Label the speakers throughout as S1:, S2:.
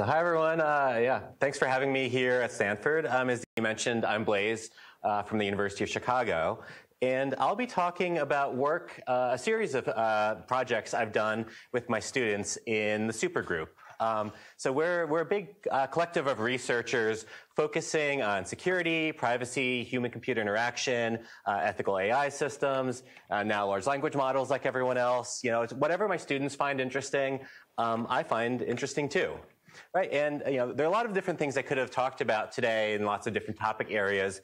S1: So hi everyone, thanks for having me here at Stanford. As you mentioned, I'm Blase from the University of Chicago, and I'll be talking about work, a series of projects I've done with my students in the supergroup. So we're a big collective of researchers focusing on security, privacy, human-computer interaction, ethical AI systems, now large language models like everyone else. You know, it's whatever my students find interesting, I find interesting too. Right, and there are a lot of different things I could have talked about today in lots of different topic areas,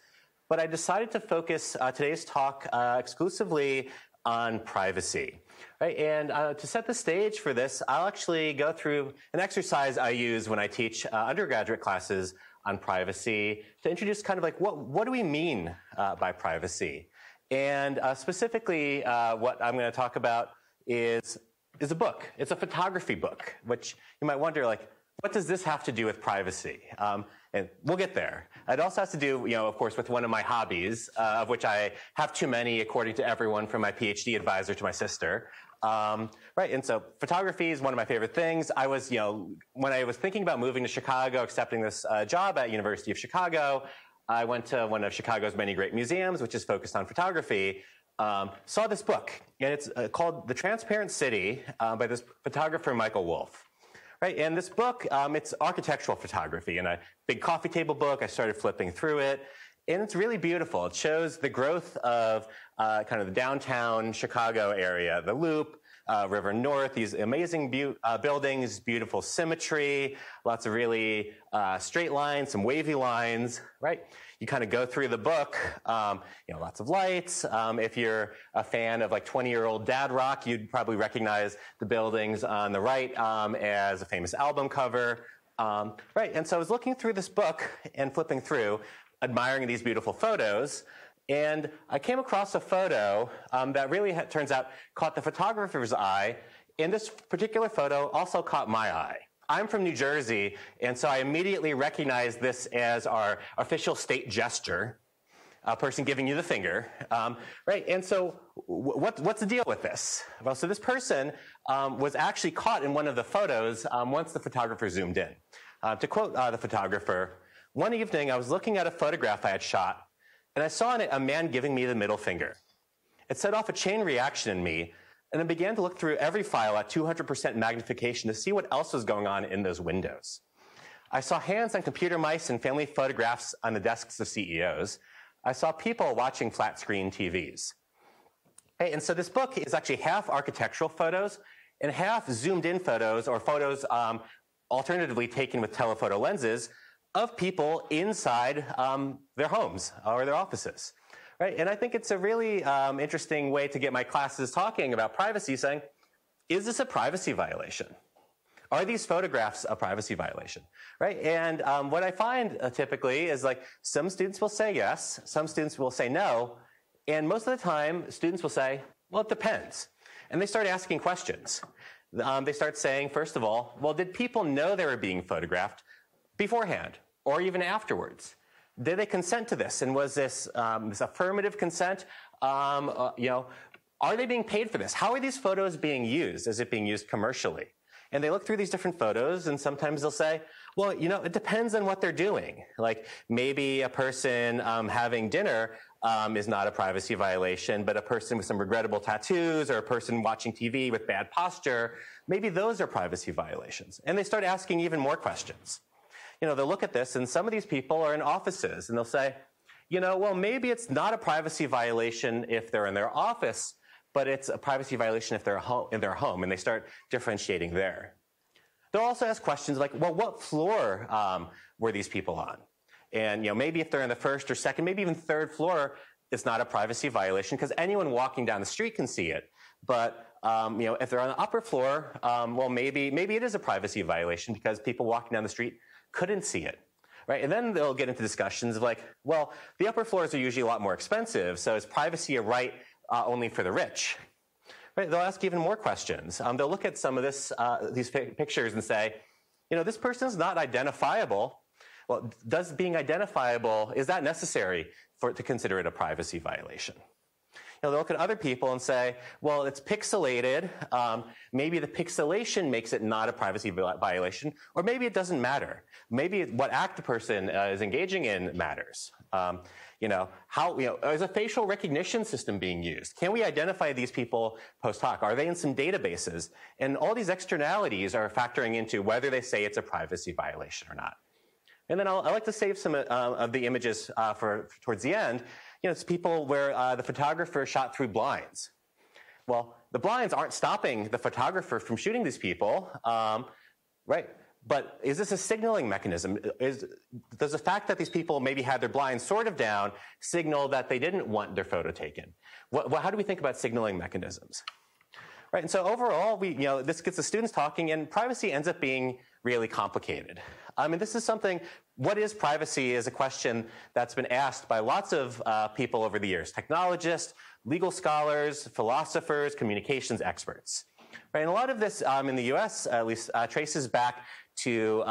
S1: but I decided to focus today's talk exclusively on privacy. Right, and to set the stage for this, I'll actually go through an exercise I use when I teach undergraduate classes on privacy to introduce kind of like what do we mean by privacy, and specifically what I'm going to talk about is a book. It's a photography book, which you might wonder, like, what does this have to do with privacy? And we'll get there. It also has to do, of course, with one of my hobbies, of which I have too many, according to everyone from my PhD advisor to my sister. Right, and so photography is one of my favorite things. I was, when I was thinking about moving to Chicago, accepting this job at University of Chicago, I went to one of Chicago's many great museums, which is focused on photography. Saw this book, and it's called The Transparent City by this photographer, Michael Wolff. Right, and this book, it's architectural photography, and a big coffee table book. I started flipping through it, and it's really beautiful. It shows the growth of kind of the downtown Chicago area, the Loop, River North, these amazing buildings, beautiful symmetry, lots of really straight lines, some wavy lines, right? You kind of go through the book, lots of lights. If you're a fan of like 20-year-old dad rock, you'd probably recognize the buildings on the right as a famous album cover. Right, and so I was looking through this book and flipping through, admiring these beautiful photos, and I came across a photo that really, turns out, caught the photographer's eye, and this particular photo also caught my eye. I'm from New Jersey, and so I immediately recognized this as our official state gesture, a person giving you the finger, right? And so what's the deal with this? Well, so this person was actually caught in one of the photos once the photographer zoomed in. To quote the photographer, "One evening I was looking at a photograph I had shot, and I saw in it a man giving me the middle finger. It set off a chain reaction in me, and I began to look through every file at 200% magnification to see what else was going on in those windows. I saw hands on computer mice and family photographs on the desks of CEOs. I saw people watching flat screen TVs. Hey, and so this book is actually half architectural photos and half zoomed in photos, or photos alternatively taken with telephoto lenses of people inside their homes or their offices. Right, and I think it's a really interesting way to get my classes talking about privacy, saying, is this a privacy violation? Are these photographs a privacy violation? Right, and what I find typically is like some students will say yes, some students will say no, and most of the time students will say, well, it depends. And they start asking questions. They start saying, first of all, well, did people know they were being photographed beforehand or even afterwards? Did they consent to this? And was this this affirmative consent? Are they being paid for this? How are these photos being used? Is it being used commercially? And they look through these different photos, and sometimes they'll say, well, it depends on what they're doing. Like maybe a person having dinner is not a privacy violation, but a person with some regrettable tattoos or a person watching TV with bad posture, maybe those are privacy violations. And they start asking even more questions. They'll look at this, and some of these people are in offices, and they'll say, well, maybe it's not a privacy violation if they're in their office, but it's a privacy violation if they're in their home, and they start differentiating there. They'll also ask questions like, well, what floor were these people on? And maybe if they're in the first or second, maybe even third floor, it's not a privacy violation because anyone walking down the street can see it. But if they're on the upper floor, well, maybe it is a privacy violation because people walking down the street couldn't see it, right? And then they'll get into discussions of like, well, the upper floors are usually a lot more expensive, so is privacy a right only for the rich? Right? They'll ask even more questions. They'll look at some of these pictures and say, this person's not identifiable. Well, does being identifiable, is that necessary to consider it a privacy violation? They'll look at other people and say, well, it's pixelated. Maybe the pixelation makes it not a privacy violation, or maybe it doesn't matter. Maybe what act the person is engaging in matters. Is a facial recognition system being used? Can we identify these people post hoc? Are they in some databases? And all these externalities are factoring into whether they say it's a privacy violation or not. And then I like to save some of the images for towards the end. It's people where the photographer shot through blinds. Well, the blinds aren't stopping the photographer from shooting these people, right? But is this a signaling mechanism? Does the fact that these people maybe had their blinds sort of down signal that they didn't want their photo taken? How do we think about signaling mechanisms? Right, and so overall, this gets the students talking, and privacy ends up being really complicated. This is something, what is privacy is a question that's been asked by lots of people over the years, technologists, legal scholars, philosophers, communications experts. Right, and a lot of this in the US, at least, traces back to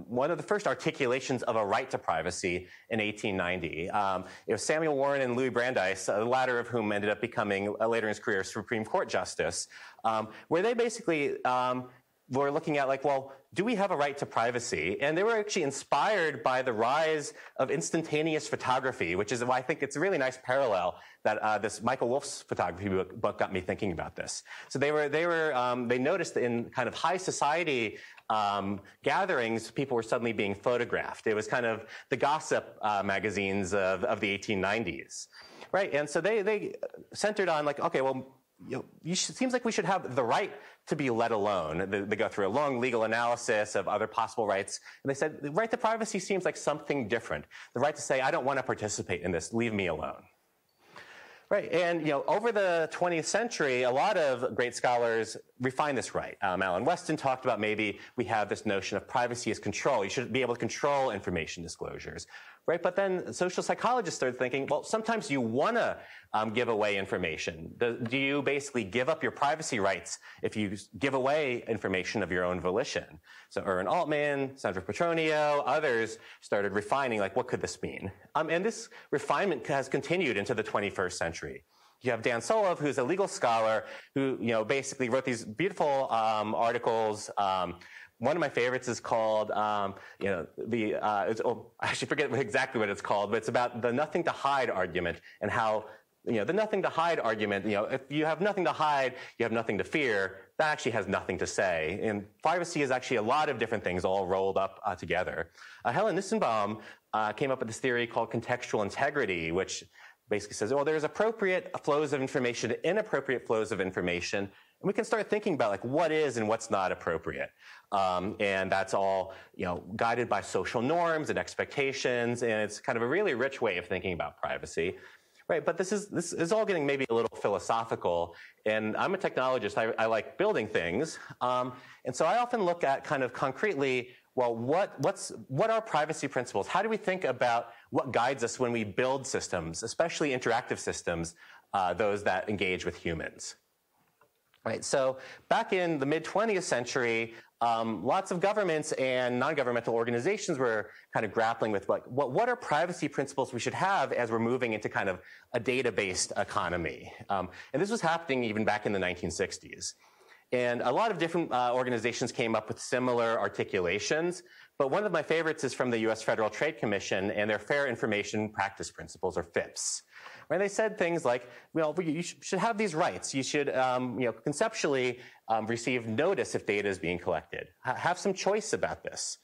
S1: one of the first articulations of a right to privacy in 1890. It was Samuel Warren and Louis Brandeis, the latter of whom ended up becoming, later in his career, Supreme Court Justice, where they basically were looking at do we have a right to privacy? And they were actually inspired by the rise of instantaneous photography, which is why I think it's a really nice parallel that this Michael Wolff's photography book got me thinking about this. So they noticed in kind of high society gatherings, people were suddenly being photographed. It was kind of the gossip magazines of the 1890s, right? And so they centered on seems like we should have the right to be let alone. They go through a long legal analysis of other possible rights, and they said the right to privacy seems like something different. The right to say, I don't want to participate in this, leave me alone. Right, and over the 20th century, a lot of great scholars refined this right. Alan Weston talked about maybe we have this notion of privacy as control. You should be able to control information disclosures, right? But then social psychologists started thinking, well, sometimes you want to give away information. Do you basically give up your privacy rights if you give away information of your own volition? So Erwin Altman, Sandra Petronio, others started refining, what could this mean? And this refinement has continued into the 21st century. You have Dan Solove, who's a legal scholar, who basically wrote these beautiful articles. One of my favorites is called, I actually forget exactly what it's called, but it's about the nothing to hide argument and how, the nothing to hide argument, if you have nothing to hide, you have nothing to fear, that actually has nothing to say. And privacy is actually a lot of different things all rolled up together. Helen Nissenbaum came up with this theory called contextual integrity, which basically says, there's appropriate flows of information, inappropriate flows of information, and we can start thinking about what is and what's not appropriate. And that's all, guided by social norms and expectations, and it's kind of a really rich way of thinking about privacy. Right, but this is all getting maybe a little philosophical, and I'm a technologist. I like building things, and so I often look at kind of concretely, what are privacy principles? How do we think about what guides us when we build systems, especially interactive systems, those that engage with humans? Right, so back in the mid-20th century, lots of governments and non-governmental organizations were kind of grappling with what are privacy principles we should have as we're moving into kind of a data-based economy. And this was happening even back in the 1960s. And a lot of different organizations came up with similar articulations, but one of my favorites is from the US Federal Trade Commission and their Fair Information Practice Principles, or FIPS. Right? They said things like, you should have these rights. You should, conceptually receive notice if data is being collected. Have some choice about this.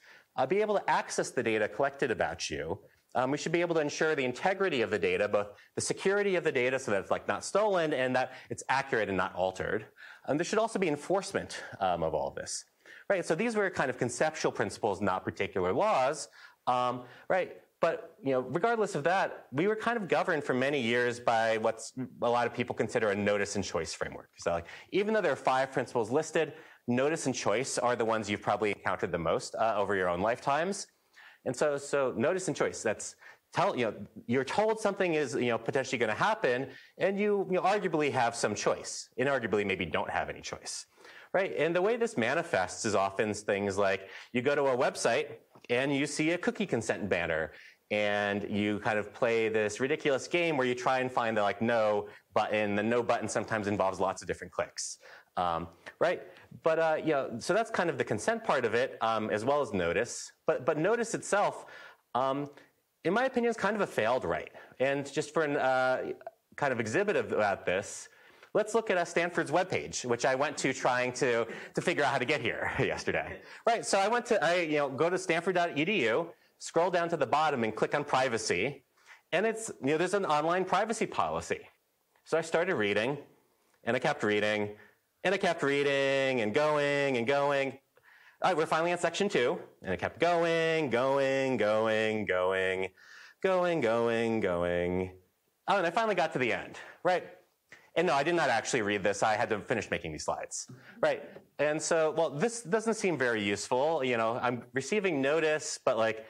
S1: Be able to access the data collected about you. We should be able to ensure the integrity of the data, both the security of the data so that it's not stolen and that it's accurate and not altered. There should also be enforcement of all of this. Right? So these were kind of conceptual principles, not particular laws. Right? But regardless of that, we were kind of governed for many years by what's a lot of people consider a notice and choice framework. So even though there are 5 principles listed, notice and choice are the ones you've probably encountered the most over your own lifetimes. And so notice and choice, that's you're told something is potentially going to happen, and you arguably have some choice. Inarguably, maybe don't have any choice. Right? And the way this manifests is often things like you go to a website and you see a cookie consent banner, and you kind of play this ridiculous game where you try and find the no button. The no button sometimes involves lots of different clicks, right? But so that's kind of the consent part of it, as well as notice. But notice itself, in my opinion, is kind of a failed right. And just for an kind of exhibit about this, let's look at Stanford's webpage, which I went to trying to figure out how to get here yesterday. Right, so I go to stanford.edu, scroll down to the bottom and click on privacy, and it's, there's an online privacy policy. So I started reading, and I kept reading, and I kept reading, and going, and going. All right, we're finally on section 2, and it kept going, going, going, going, going, going, going. Oh, and I finally got to the end, right? And no, I did not actually read this. I had to finish making these slides, right? And so, well, this doesn't seem very useful. I'm receiving notice, but like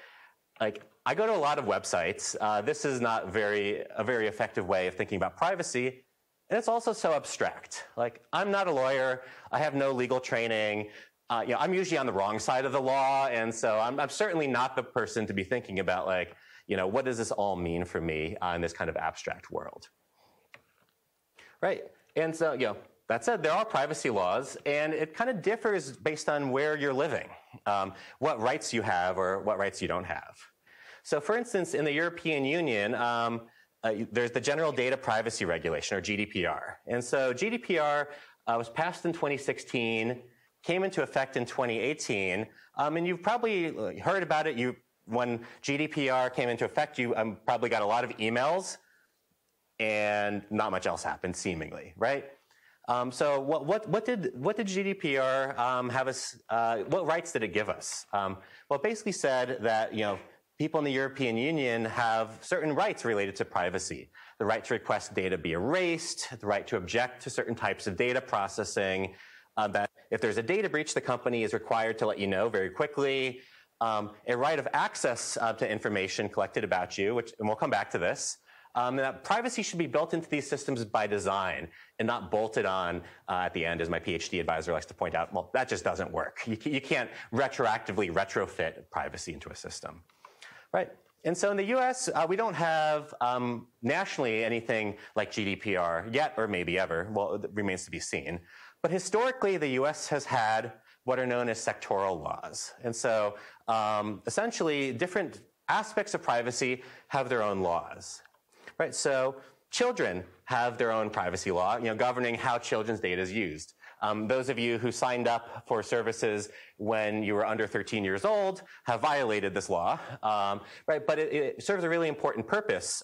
S1: I go to a lot of websites. This is not a very effective way of thinking about privacy. And it's also so abstract. Like, I'm not a lawyer. I have no legal training. I'm usually on the wrong side of the law. And so I'm certainly not the person to be thinking about what does this all mean for me in this kind of abstract world? Right, and so, that said, there are privacy laws, and it kind of differs based on where you're living, what rights you have or what rights you don't have. So, for instance, in the European Union, there's the General Data Privacy Regulation, or GDPR. And so GDPR was passed in 2016, came into effect in 2018, and you've probably heard about it. When GDPR came into effect, you probably got a lot of emails, and not much else happened, seemingly, right? So what did GDPR have us? What rights did it give us? Well, it basically said that people in the European Union have certain rights related to privacy: the right to request data be erased, the right to object to certain types of data processing. That if there's a data breach, the company is required to let you know very quickly. A right of access to information collected about you, and we'll come back to this. That privacy should be built into these systems by design and not bolted on at the end, as my PhD advisor likes to point out. Well, that just doesn't work. You can't retroactively retrofit privacy into a system, right? And so in the US, we don't have nationally anything like GDPR yet, or maybe ever. Well, it remains to be seen. But historically, the US has had what are known as sectoral laws. And so essentially, different aspects of privacy have their own laws. Right, so children have their own privacy law, governing how children's data is used. Those of you who signed up for services when you were under 13 years old have violated this law, right? But it serves a really important purpose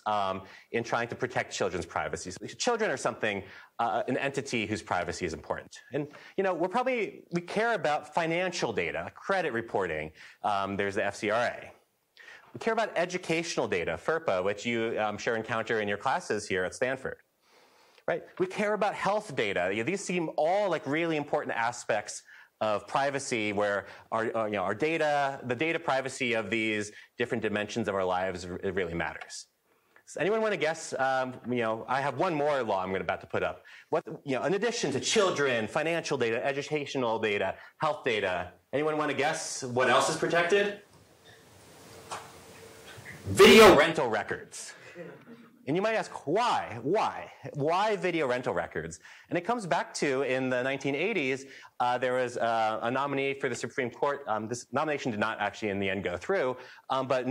S1: in trying to protect children's privacy. So children are an entity whose privacy is important. And we care about financial data, credit reporting. There's the FCRA. We care about educational data, FERPA, which you, I'm sure, encounter in your classes here at Stanford, right? We care about health data. These seem all like really important aspects of privacy, where our data, the data privacy of these different dimensions of our lives, it really matters. Does anyone want to guess? I have one more law I'm about to put up. In addition to children, financial data, educational data, health data, anyone want to guess what else is protected? Video rental records. And you might ask, why? Why video rental records? And it comes back to, in the 1980s, there was a nominee for the Supreme Court. This nomination did not actually in the end go through, but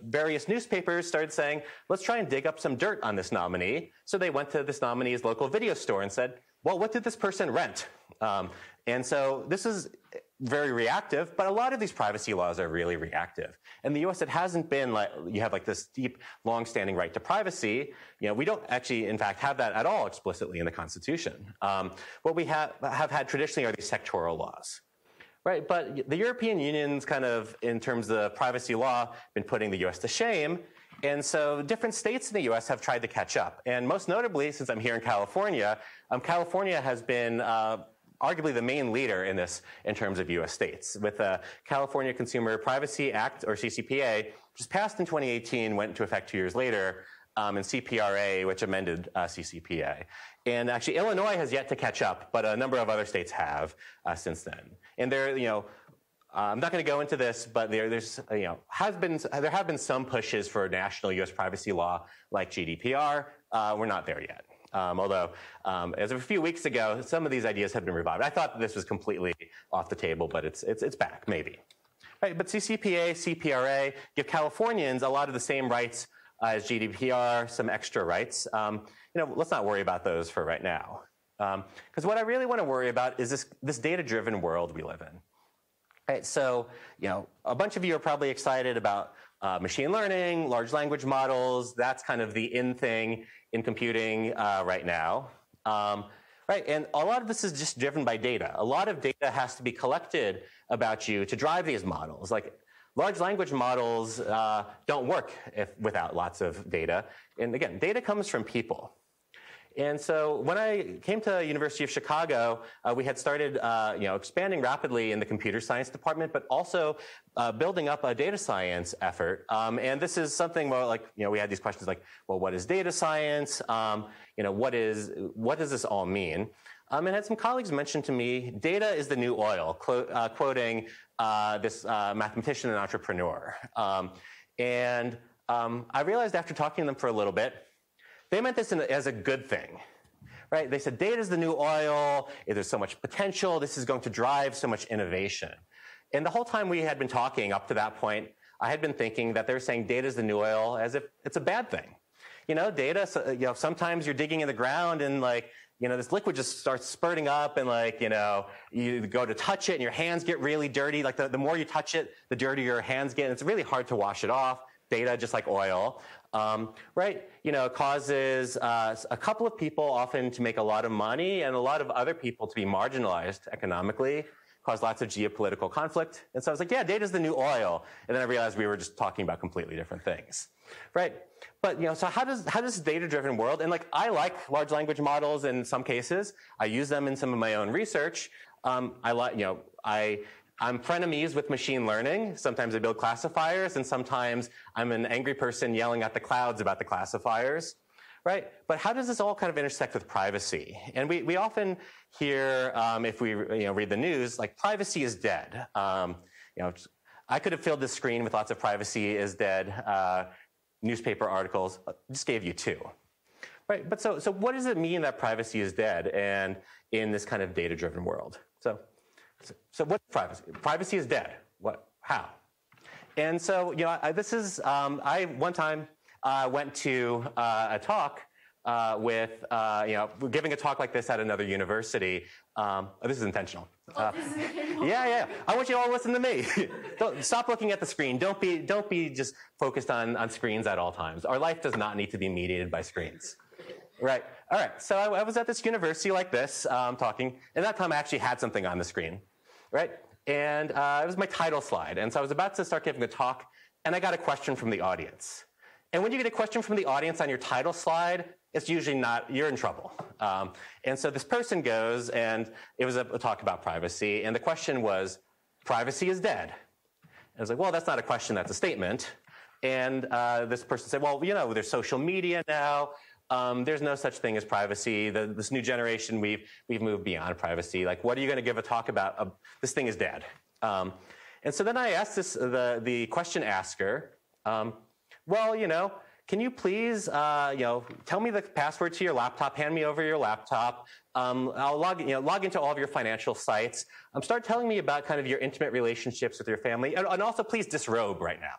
S1: various newspapers started saying, let's try and dig up some dirt on this nominee. So they went to this nominee's local video store and said, well, what did this person rent? And so this is very reactive, but a lot of these privacy laws are really reactive. In the US, it hasn't been like you have like this deep, long-standing right to privacy. We don't actually, in fact, have that at all explicitly in the Constitution. What we have had traditionally are these sectoral laws. Right, but the European Union's kind of, in terms of privacy law, been putting the US to shame. And so different states in the US have tried to catch up. And most notably, since I'm here in California, California has been arguably the main leader in this in terms of US states, with the California Consumer Privacy Act, or CCPA, which was passed in 2018, went into effect 2 years later, and CPRA, which amended CCPA. And actually, Illinois has yet to catch up, but a number of other states have since then. And there, I'm not going to go into this, but there have been some pushes for national U.S. privacy law like GDPR. We're not there yet. Although, as of a few weeks ago, some of these ideas have been revived. I thought this was completely off the table, but it's back, maybe. Right, but CCPA, CPRA give Californians a lot of the same rights as GDPR, some extra rights. Let's not worry about those for right now. Because what I really want to worry about is this data-driven world we live in. Right, so, a bunch of you are probably excited about machine learning, large language models. That's kind of the in thing in computing right now. Right, and a lot of this is just driven by data. A lot of data has to be collected about you to drive these models. Like, large language models don't work without lots of data. And again, data comes from people. And so when I came to University of Chicago, we had started expanding rapidly in the computer science department, but also building up a data science effort. And this is something where, we had these questions like, well, what is data science? What does this all mean? And I had some colleagues mention to me, data is the new oil, quoting this mathematician and entrepreneur. I realized after talking to them for a little bit, they meant this as a good thing, right? They said, data is the new oil. There's so much potential. This is going to drive so much innovation. And the whole time we had been talking up to that point, I had been thinking that they were saying data is the new oil as if it's a bad thing. Data, sometimes you're digging in the ground and this liquid just starts spurting up and you go to touch it and your hands get really dirty. Like the more you touch it, the dirtier your hands get. And it's really hard to wash it off. Data, just like oil, right? It causes a couple of people often to make a lot of money and a lot of other people to be marginalized economically, cause lots of geopolitical conflict. And so I was like, yeah, data's the new oil. And then I realized we were just talking about completely different things, right? But, so how does this data-driven world, and I like large language models in some cases. I use them in some of my own research. I'm frenemies with machine learning. Sometimes I build classifiers, and sometimes I'm an angry person yelling at the clouds about the classifiers, right? But how does this all kind of intersect with privacy? And we often hear, if we read the news, privacy is dead. I could have filled this screen with lots of privacy is dead newspaper articles. Just gave you two, right? But so what does it mean that privacy is dead and in this kind of data-driven world? So what's privacy? Privacy is dead. What? How? And so, I one time went to a talk with, giving a talk like this at another university. This is intentional. Yeah. I want you all to listen to me. Don't stop looking at the screen. Don't be just focused on screens at all times. Our life does not need to be mediated by screens. Right. All right. So I was at this university like this, talking, and that time I actually had something on the screen. Right? And it was my title slide. And so I was about to start giving a talk, and I got a question from the audience. And when you get a question from the audience on your title slide, it's usually not, you're in trouble. And so this person goes, and it was a talk about privacy, and the question was, privacy is dead. And I was like, well, that's not a question, that's a statement. And this person said, well, there's social media now. There's no such thing as privacy. This new generation, we've moved beyond privacy. What are you going to give a talk about? This thing is dead. And so then I asked the question asker, well, can you please, tell me the password to your laptop, hand me over your laptop. I'll log into all of your financial sites. Start telling me about kind of your intimate relationships with your family, and also please disrobe right now.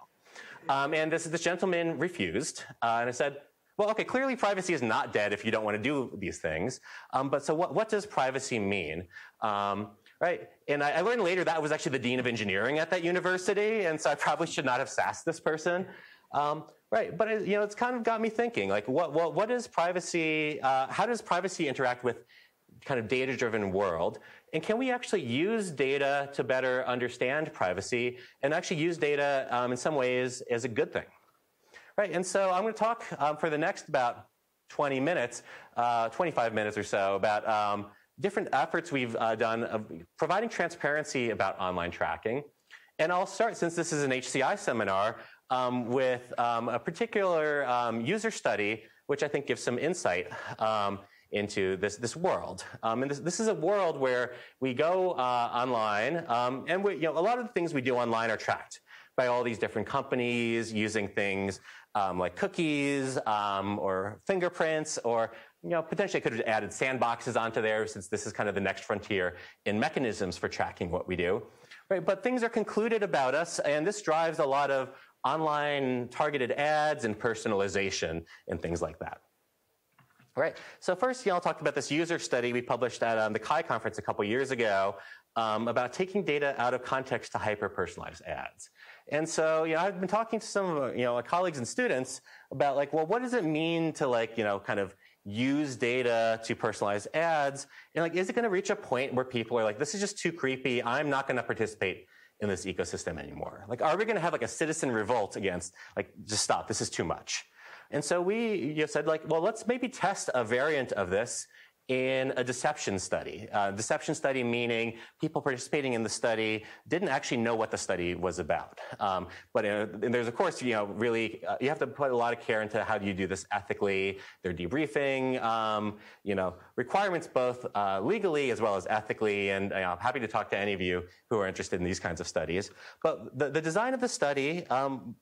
S1: And this gentleman refused, and I said, well, okay, clearly privacy is not dead if you don't want to do these things. But so what does privacy mean? Right? And I learned later that was actually the dean of engineering at that university, and so I probably should not have sassed this person. Right? But it's kind of got me thinking, what is privacy? How does privacy interact with kind of data-driven world? And can we actually use data to better understand privacy and actually use data in some ways as a good thing? Right, and so I'm going to talk for the next about 20 minutes, 25 minutes or so, about different efforts we've done of providing transparency about online tracking. And I'll start, since this is an HCI seminar, with a particular user study, which I think gives some insight into this world. And this is a world where we go online, and a lot of the things we do online are tracked by all these different companies using things like cookies or fingerprints, or potentially could have added sandboxes onto there, since this is kind of the next frontier in mechanisms for tracking what we do. Right? But things are concluded about us, and this drives a lot of online targeted ads and personalization and things like that. All right, so first, I'll talk about this user study we published at the Chi conference a couple years ago about taking data out of context to hyper-personalized ads. And so, I've been talking to some of my colleagues and students about well, what does it mean to kind of use data to personalize ads? And is it going to reach a point where people are this is just too creepy, I'm not going to participate in this ecosystem anymore? Are we going to have a citizen revolt against, just stop, this is too much? And so we said, well, let's maybe test a variant of this in a deception study. Deception study meaning people participating in the study didn't actually know what the study was about. But and there's, of course, really, you have to put a lot of care into how do you do this ethically. They're debriefing, requirements both legally as well as ethically. And I'm happy to talk to any of you who are interested in these kinds of studies. But the design of the study,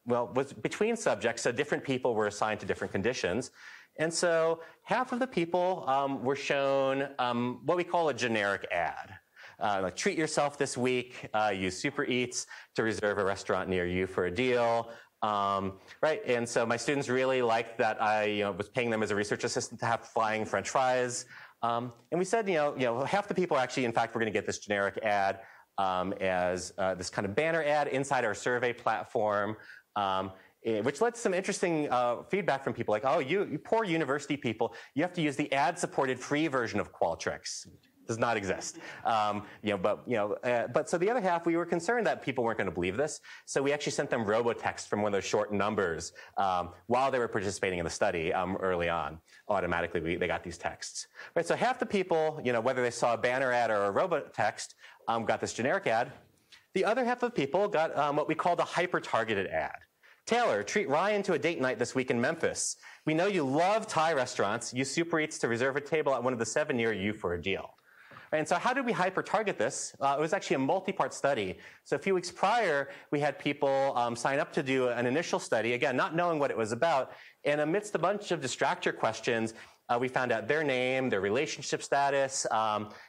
S1: was between subjects, so different people were assigned to different conditions. And so half of the people were shown what we call a generic ad. Treat yourself this week, use Super Eats to reserve a restaurant near you for a deal. Right, and so my students really liked that I was paying them as a research assistant to have flying French fries. And we said, half the people actually, in fact, were going to get this generic ad as this kind of banner ad inside our survey platform. Which led to some interesting feedback from people oh, you poor university people, you have to use the ad-supported free version of Qualtrics. Does not exist. But so the other half, we were concerned that people weren't going to believe this, so we actually sent them robotext from one of those short numbers while they were participating in the study early on. Automatically, they got these texts. Right, so half the people, whether they saw a banner ad or a robotext, got this generic ad. The other half of people got what we call the hyper-targeted ad. Taylor, treat Ryan to a date night this week in Memphis. We know you love Thai restaurants. Use Super Eats to reserve a table at one of the 7 near you for a deal. And so how did we hyper-target this? It was actually a multi-part study. So a few weeks prior, we had people sign up to do an initial study, again, not knowing what it was about. And amidst a bunch of distractor questions, we found out their name, their relationship status,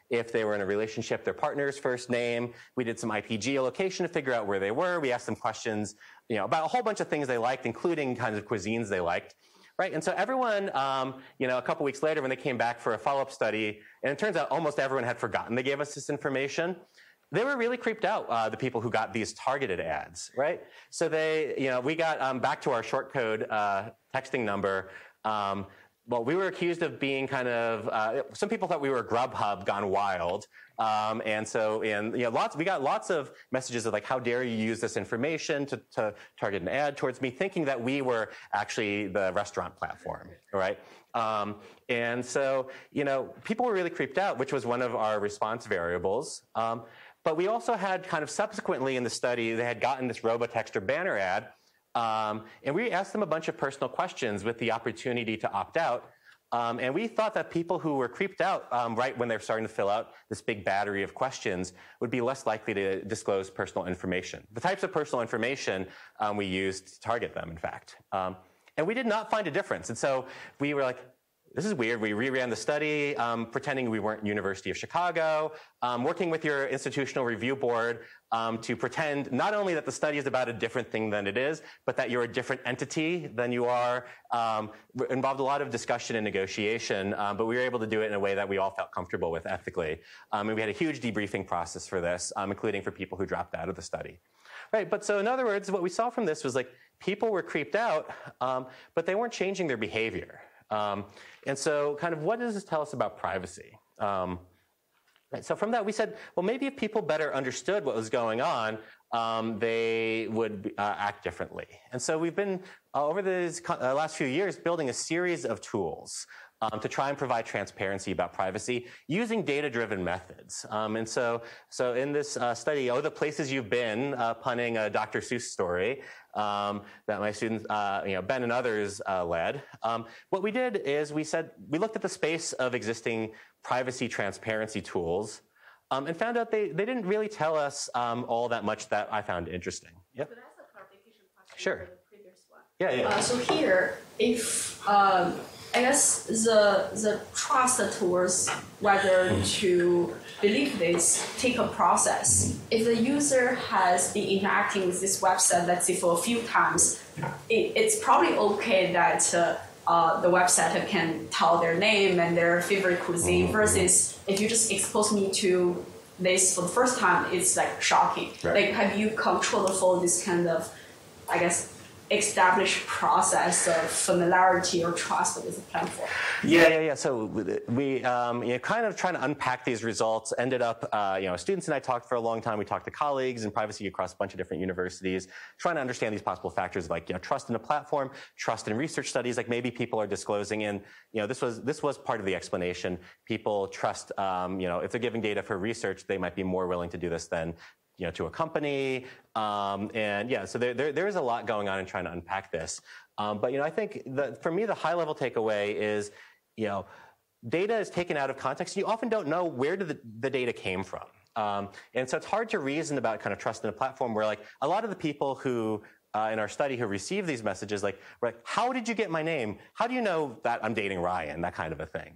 S1: if they were in a relationship, their partner's first name. We did some IP geolocation to figure out where they were. We asked them questions about a whole bunch of things they liked, including kinds of cuisines they liked. Right, and so everyone, a couple weeks later when they came back for a follow-up study, and it turns out almost everyone had forgotten they gave us this information, they were really creeped out, the people who got these targeted ads, right? So we got back to our short code texting number. Well, we were accused of being kind of, some people thought we were Grubhub gone wild. We got lots of messages of how dare you use this information to target an ad towards me, thinking that we were actually the restaurant platform, right? And so, people were really creeped out, which was one of our response variables. But we also had kind of subsequently in the study, they had gotten this robotext or banner ad, and we asked them a bunch of personal questions with the opportunity to opt out. And we thought that people who were creeped out right when they're starting to fill out this big battery of questions would be less likely to disclose personal information. The types of personal information we used to target them, in fact. And we did not find a difference. And so we were this is weird. We reran the study, pretending we weren't University of Chicago, working with your institutional review board to pretend not only that the study is about a different thing than it is, but that you're a different entity than you are. Involved a lot of discussion and negotiation, but we were able to do it in a way that we all felt comfortable with ethically. And we had a huge debriefing process for this, including for people who dropped out of the study. Right, but so in other words, what we saw from this was people were creeped out, but they weren't changing their behavior. And so kind of what does this tell us about privacy? Right, so from that we said, well, maybe if people better understood what was going on, they would act differently. And so we've been, over the last few years, building a series of tools to try and provide transparency about privacy using data-driven methods. And so in this study, the places you've been, punning a Dr. Seuss story, that my students, Ben and others led. What we did is we looked at the space of existing privacy transparency tools and found out they didn't really tell us all that much that I found interesting. Yep.
S2: Could I ask a clarification question?
S1: Sure.
S2: For the previous one?
S1: Yeah.
S2: So here, if I guess the trust towards whether to believe this take a process. If the user has been interacting with this website, let's say for a few times, it's probably okay that the website can tell their name and their favorite cuisine versus if you just expose me to this for the first time, it's like shocking.
S1: Right.
S2: Like, have you controlled to follow this kind of, I guess, established process of familiarity or trust with the platform?
S1: Yeah. So we kind of trying to unpack these results. Ended up, students and I talked for a long time. We talked to colleagues in privacy across a bunch of different universities, trying to understand these possible factors like trust in a platform, trust in research studies. Like maybe people are disclosing, and this was part of the explanation. People trust, if they're giving data for research, they might be more willing to do this than to a company, so there is a lot going on in trying to unpack this. But I think for me the high-level takeaway is, data is taken out of context. You often don't know where the data came from, and so it's hard to reason about kind of trust in a platform where like a lot of the people who in our study who receive these messages, like, how did you get my name? How do you know that I'm dating Ryan? That kind of a thing.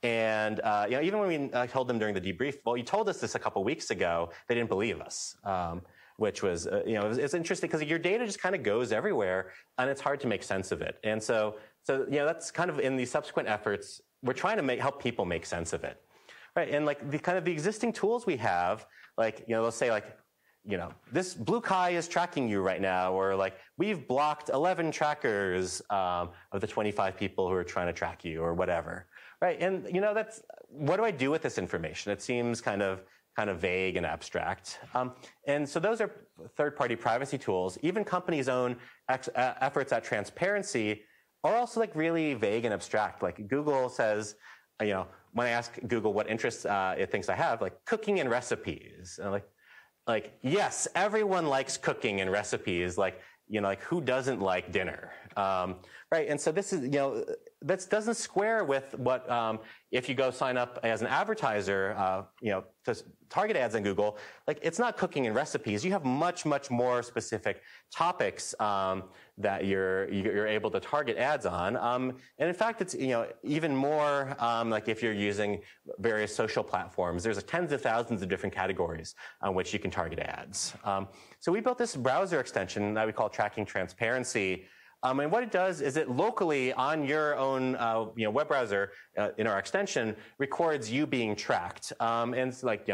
S1: Even when we told them during the debrief, well, you told us this a couple weeks ago, they didn't believe us, which was, it's interesting because your data just kind of goes everywhere and it's hard to make sense of it. And so that's kind of in these subsequent efforts, we're trying to help people make sense of it, right? And like the existing tools we have, like, they'll say like, this blue Kai is tracking you right now, or like, we've blocked 11 trackers of the 25 people who are trying to track you, or whatever, right? And that's, what do I do with this information? It seems kind of vague and abstract. And so those are third-party privacy tools. Even companies' own efforts at transparency are also like really vague and abstract. Like Google says, when I ask Google what interests it thinks I have, like cooking and recipes, and like, yes, everyone likes cooking and recipes. Like, like who doesn't like dinner, right? And so this is, that doesn't square with what, if you go sign up as an advertiser, to target ads on Google, like it's not cooking and recipes. You have much, much more specific topics that you're able to target ads on. And in fact, it's, even more like if you're using various social platforms, there's tens of thousands of different categories on which you can target ads. So we built this browser extension that we call Tracking Transparency. And what it does is it locally on your own web browser in our extension records you being tracked. And it's like,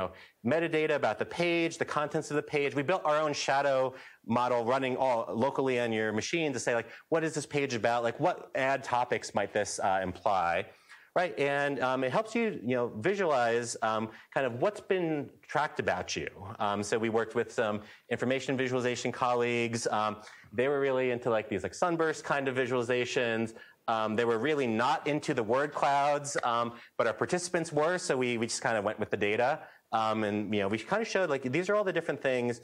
S1: metadata about the page, the contents of the page. We built our own shadow model running all locally on your machine to say, like, what is this page about? Like, what ad topics might this imply? Right, and it helps you, visualize kind of what's been tracked about you. So we worked with some information visualization colleagues. They were really into like these like sunburst kind of visualizations. They were really not into the word clouds, but our participants were. So we just kind of went with the data, and we kind of showed like these are all the different things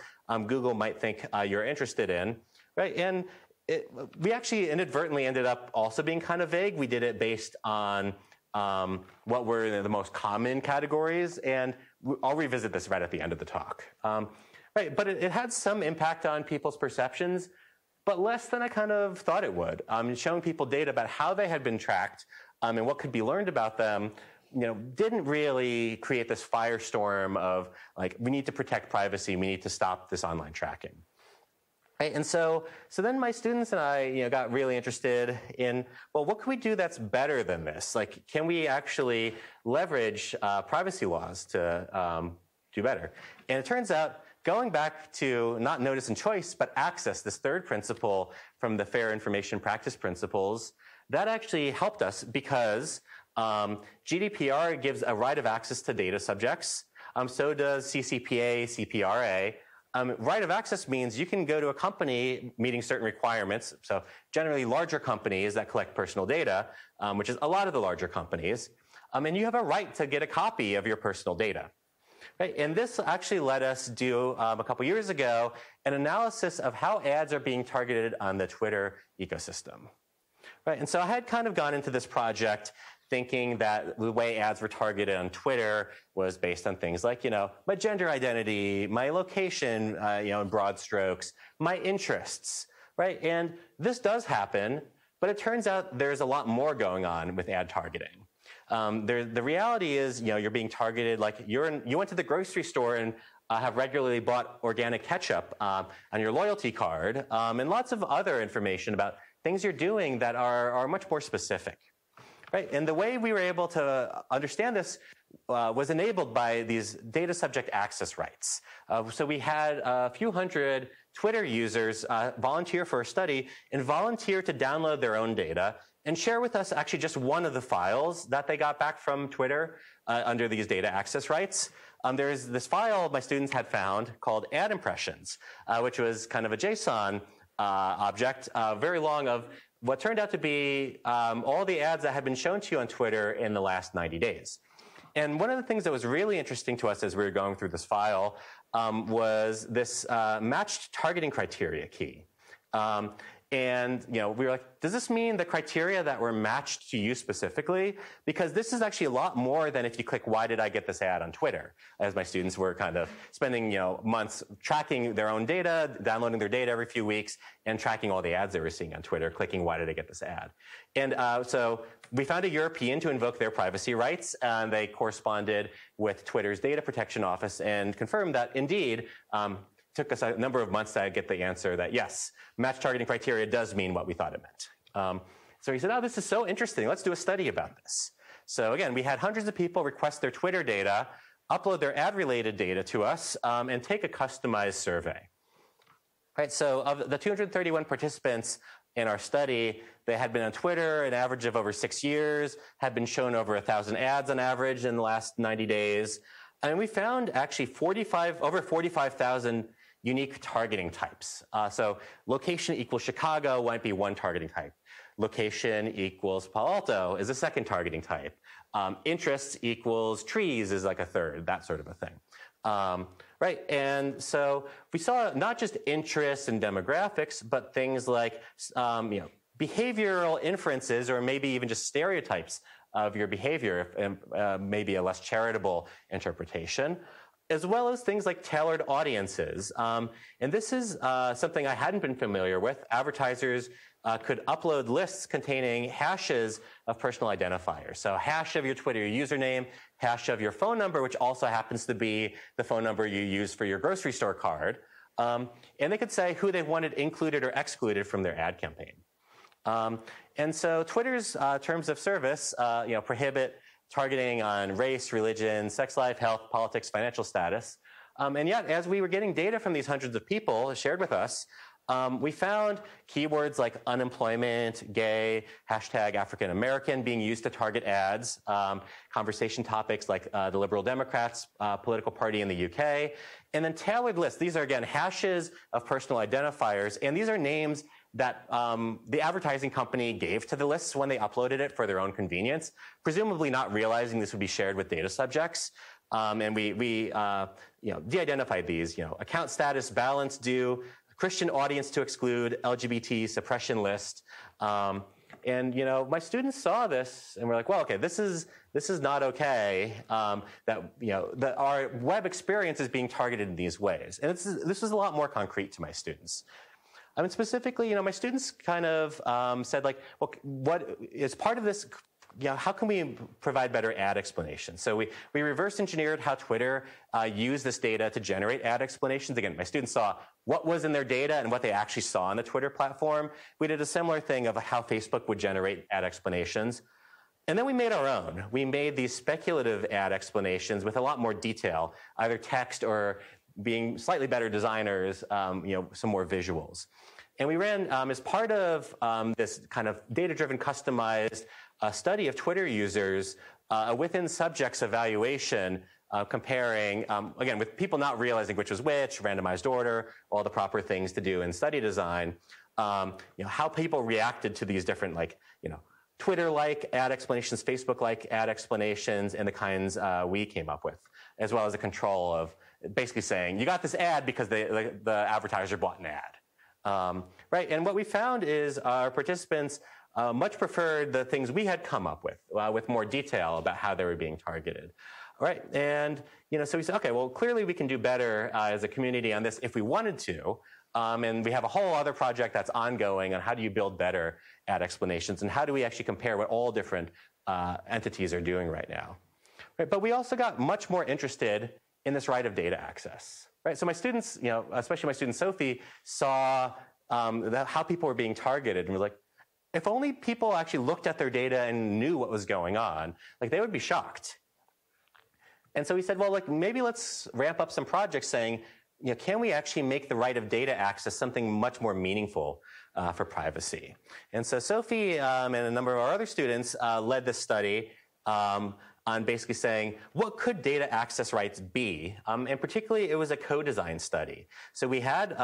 S1: Google might think you're interested in, right? And we actually inadvertently ended up also being kind of vague. We did it based on what were the most common categories, and I'll revisit this right at the end of the talk. Right, but it had some impact on people's perceptions, but less than I kind of thought it would. Showing people data about how they had been tracked and what could be learned about them, didn't really create this firestorm of like, we need to protect privacy, we need to stop this online tracking. Right, and so then my students and I, got really interested in, well, what can we do that's better than this? Like, can we actually leverage privacy laws to do better? And it turns out, going back to not notice and choice, but access, this third principle from the Fair Information Practice Principles, that actually helped us because GDPR gives a right of access to data subjects. So does CCPA, CPRA. Right of access means you can go to a company meeting certain requirements, so generally larger companies that collect personal data, which is a lot of the larger companies, and you have a right to get a copy of your personal data. Right? And this actually let us do, a couple years ago, an analysis of how ads are being targeted on the Twitter ecosystem. Right? And so I had kind of gone into this project thinking that the way ads were targeted on Twitter was based on things like, my gender identity, my location, in broad strokes, my interests, right? And this does happen, but it turns out there's a lot more going on with ad targeting. The reality is, you're being targeted like you went to the grocery store and have regularly bought organic ketchup on your loyalty card, and lots of other information about things you're doing that are much more specific. Right? And the way we were able to understand this was enabled by these data subject access rights. So we had a few hundred Twitter users volunteer for a study and volunteer to download their own data and share with us actually just one of the files that they got back from Twitter under these data access rights. There's this file my students had found called ad impressions, which was kind of a JSON object, very long, of what turned out to be all the ads that had been shown to you on Twitter in the last 90 days. And one of the things that was really interesting to us as we were going through this file was this matched targeting criteria key. And we were like, does this mean the criteria that were matched to you specifically? Because this is actually a lot more than if you click, why did I get this ad on Twitter? As my students were kind of spending months tracking their own data, downloading their data every few weeks, and tracking all the ads they were seeing on Twitter, clicking, why did I get this ad? And so we found a European to invoke their privacy rights, and they corresponded with Twitter's data protection office and confirmed that indeed, took us a number of months to get the answer that yes, match targeting criteria does mean what we thought it meant. So he said, oh, this is so interesting. Let's do a study about this. So again, we had hundreds of people request their Twitter data, upload their ad-related data to us, and take a customized survey. Right, so of the 231 participants in our study, they had been on Twitter an average of over 6 years, had been shown over 1,000 ads on average in the last 90 days. And we found actually over 45,000 unique targeting types. So location equals Chicago might be one targeting type. Location equals Palo Alto is a second targeting type. Interests equals trees is like a third, that sort of a thing. Right, and so we saw not just interests and demographics, but things like behavioral inferences, or maybe even just stereotypes of your behavior, maybe a less charitable interpretation, as well as things like tailored audiences. And this is something I hadn't been familiar with. Advertisers could upload lists containing hashes of personal identifiers. So hash of your Twitter username, hash of your phone number, which also happens to be the phone number you use for your grocery store card. And they could say who they wanted included or excluded from their ad campaign. And so Twitter's terms of service prohibit targeting on race, religion, sex life, health, politics, financial status. And yet, as we were getting data from these hundreds of people shared with us, we found keywords like unemployment, gay, hashtag African American being used to target ads, conversation topics like the Liberal Democrats political party in the UK, and then tailored lists. These are, again, hashes of personal identifiers, and these are names that the advertising company gave to the lists when they uploaded it for their own convenience, presumably not realizing this would be shared with data subjects. And we de-identified these, account status, balance due, Christian audience to exclude, LGBT suppression list. And my students saw this and were like, well, okay, this is not okay, that our web experience is being targeted in these ways. And this is a lot more concrete to my students. I mean, specifically, my students kind of said, like, well, what is part of this? How can we provide better ad explanations? So we reverse engineered how Twitter used this data to generate ad explanations. Again, my students saw what was in their data and what they actually saw on the Twitter platform. We did a similar thing of how Facebook would generate ad explanations. And then we made our own. We made these speculative ad explanations with a lot more detail, either text or being slightly better designers, some more visuals. And we ran, as part of this kind of data-driven customized study of Twitter users, within subjects evaluation, comparing, again, with people not realizing which was which, randomized order, all the proper things to do in study design, how people reacted to these different, Twitter-like ad explanations, Facebook-like ad explanations, and the kinds we came up with. as well as a control of basically saying, you got this ad because the advertiser bought an ad. Right, and what we found is our participants much preferred the things we had come up with more detail about how they were being targeted. All right, and so we said, okay, well, clearly we can do better as a community on this if we wanted to. And we have a whole other project that's ongoing on how do you build better ad explanations and how do we actually compare what all different entities are doing right now. Right, but we also got much more interested in this right of data access. Right, so my students, especially my student Sophie, saw how people were being targeted and was like, if only people actually looked at their data and knew what was going on, like they would be shocked. And so we said, well, like maybe let's ramp up some projects saying, can we actually make the right of data access something much more meaningful for privacy? And so Sophie and a number of our other students led this study on basically saying, what could data access rights be? And particularly, it was a co-design study. So we had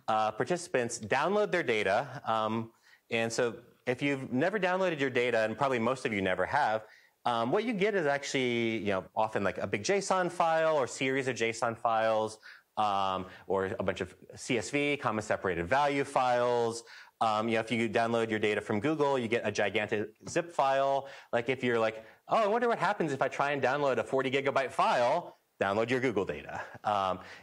S1: participants download their data. And so if you've never downloaded your data, and probably most of you never have, what you get is actually, often like a big JSON file or series of JSON files, or a bunch of CSV, comma separated value files. If you download your data from Google, you get a gigantic zip file. Like if you're like, oh, I wonder what happens if I try and download a 40 gigabyte file, download your Google data.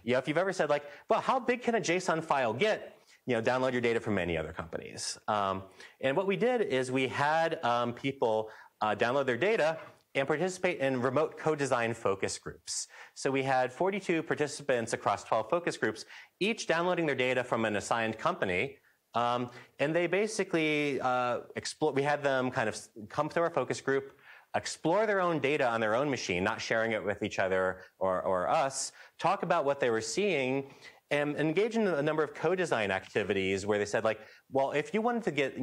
S1: If you've ever said like, well, how big can a JSON file get? Download your data from many other companies. And what we did is we had people download their data and participate in remote co-design focus groups. So we had 42 participants across 12 focus groups, each downloading their data from an assigned company. And they basically we had them kind of come to our focus group, explore their own data on their own machine, not sharing it with each other or us, talk about what they were seeing, and engage in a number of co-design activities where they said, like, well, if you wanted to get,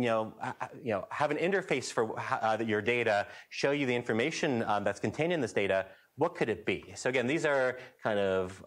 S1: have an interface for your data, show you the information that's contained in this data, what could it be? So again, these are kind of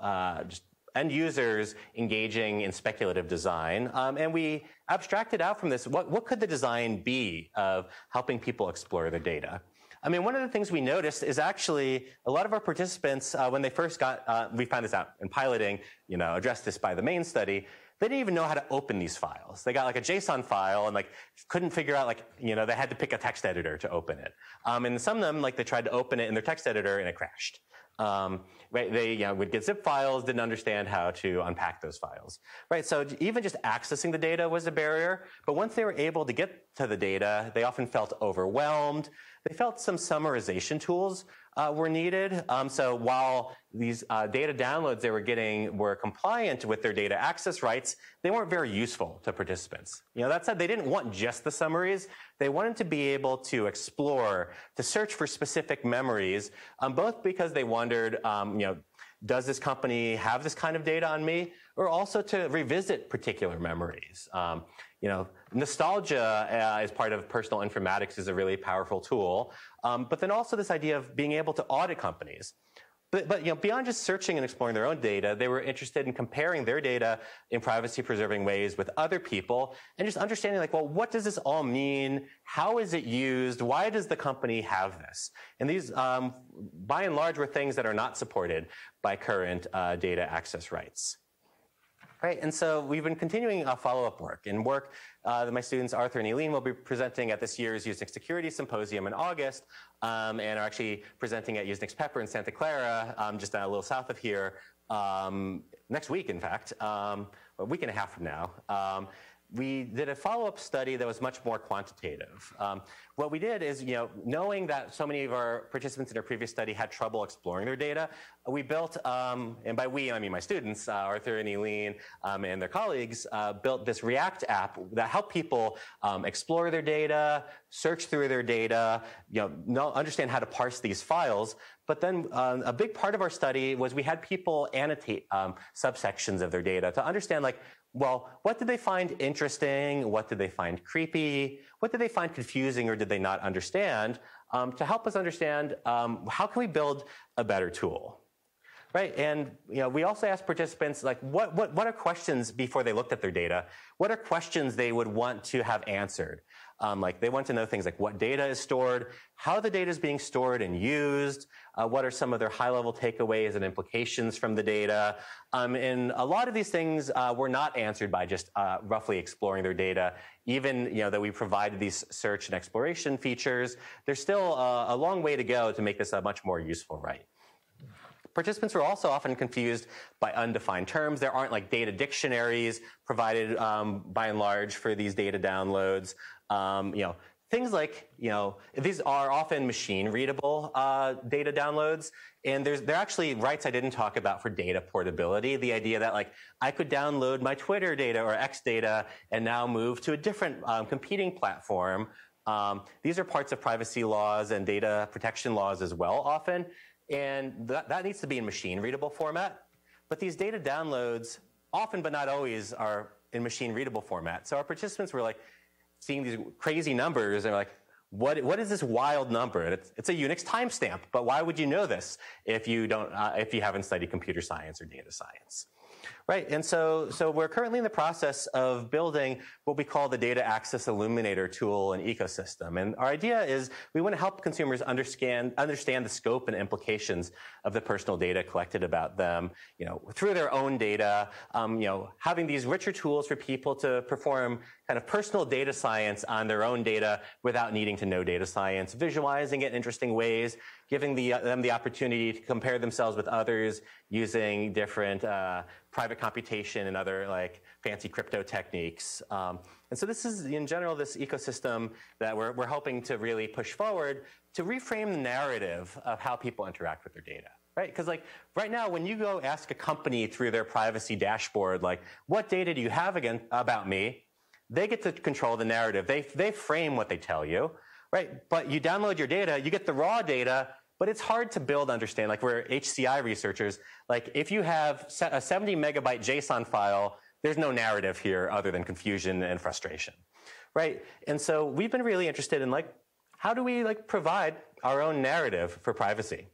S1: just end users engaging in speculative design. And we abstracted out from this, what could the design be of helping people explore their data? I mean, one of the things we noticed is actually a lot of our participants, when they first got, we found this out in piloting, addressed this by the main study, they didn't even know how to open these files. They got like a JSON file and like couldn't figure out they had to pick a text editor to open it. And some of them, they tried to open it in their text editor and it crashed. Right? They would get zip files, didn't understand how to unpack those files. Right? So even just accessing the data was a barrier. But once they were able to get to the data, they often felt overwhelmed. They felt some summarization tools were needed. So while these data downloads they were getting were compliant with their data access rights, they weren't very useful to participants. That said, they didn't want just the summaries. They wanted to be able to explore, to search for specific memories, both because they wondered, does this company have this kind of data on me? Or also to revisit particular memories. Nostalgia as part of personal informatics is a really powerful tool. But then also this idea of being able to audit companies. But beyond just searching and exploring their own data, they were interested in comparing their data in privacy-preserving ways with other people and just understanding, well, what does this all mean? How is it used? Why does the company have this? And these, by and large, were things that are not supported by current data access rights. Right, and so we've been continuing follow-up work that my students Arthur and Eileen will be presenting at this year's Usenix Security Symposium in August, and are actually presenting at Usenix Pepper in Santa Clara, just a little south of here, next week, in fact, a week and a half from now. We did a follow-up study that was much more quantitative. What we did is, knowing that so many of our participants in our previous study had trouble exploring their data, we built, and by we, I mean my students, Arthur and Eileen and their colleagues, built this React app that helped people explore their data, search through their data, understand how to parse these files. But then a big part of our study was we had people annotate subsections of their data to understand, well, what did they find interesting? What did they find creepy? What did they find confusing or did they not understand? To help us understand how can we build a better tool? Right, and we also asked participants, what are questions before they looked at their data? What are questions they would want to have answered? Like they want to know things like what data is stored, how the data is being stored and used, what are some of their high-level takeaways and implications from the data. And a lot of these things were not answered by just roughly exploring their data. Even that we provided these search and exploration features, there's still a long way to go to make this a much more useful right. Participants were also often confused by undefined terms. There aren't like data dictionaries provided by and large for these data downloads. Things like, these are often machine-readable data downloads, and there are actually rights I didn't talk about for data portability, the idea that like I could download my Twitter data or X data and now move to a different competing platform. These are parts of privacy laws and data protection laws as well often, and that needs to be in machine-readable format. But these data downloads often but not always are in machine-readable format. So our participants were like, seeing these crazy numbers, and they're like, what is this wild number? And it's a Unix timestamp, but why would you know this if you haven't studied computer science or data science? Right, and so we're currently in the process of building what we call the Data Access Illuminator tool and ecosystem. And our idea is we want to help consumers understand the scope and implications of the personal data collected about them, through their own data, having these richer tools for people to perform kind of personal data science on their own data without needing to know data science, visualizing it in interesting ways, giving them the opportunity to compare themselves with others using different private computation and other like fancy crypto techniques. And so this is, in general, this ecosystem that we're hoping to really push forward to reframe the narrative of how people interact with their data. Right? Because like right now, when you go ask a company through their privacy dashboard, like, what data do you have about me? They get to control the narrative. They frame what they tell you, right? But you download your data, you get the raw data, but it's hard to understand. Like we're HCI researchers. Like if you have a 70 megabyte JSON file, there's no narrative here other than confusion and frustration, right? And so we've been really interested in like, how do we like provide our own narrative for privacy?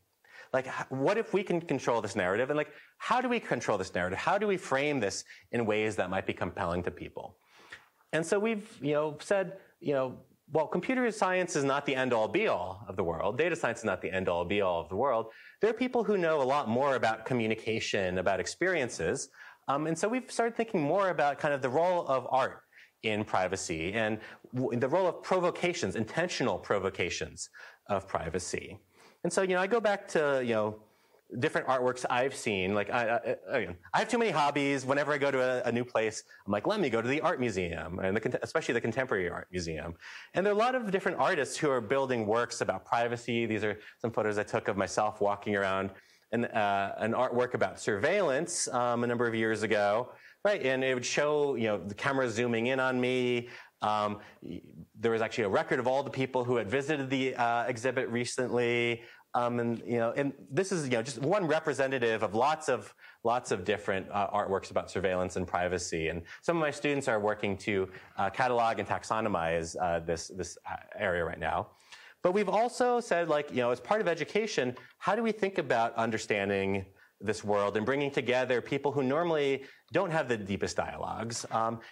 S1: Like, what if we can control this narrative? And like, how do we control this narrative? How do we frame this in ways that might be compelling to people? And so we've, said, well, computer science is not the end-all, be-all of the world. Data science is not the end-all, be-all of the world. There are people who know a lot more about communication, about experiences. And so we've started thinking more about kind of the role of art in privacy and the role of provocations, intentional provocations of privacy. And so, I go back to, different artworks I've seen. Like, I have too many hobbies. Whenever I go to a new place, I'm like, let me go to the art museum, and especially the contemporary art museum. And there are a lot of different artists who are building works about privacy. These are some photos I took of myself walking around an artwork about surveillance a number of years ago, right? And it would show, the camera zooming in on me. There was actually a record of all the people who had visited the exhibit recently. And this is, just one representative of lots of different artworks about surveillance and privacy. And some of my students are working to catalog and taxonomize this area right now. But we've also said, like, as part of education, how do we think about understanding this world and bringing together people who normally don't have the deepest dialogues?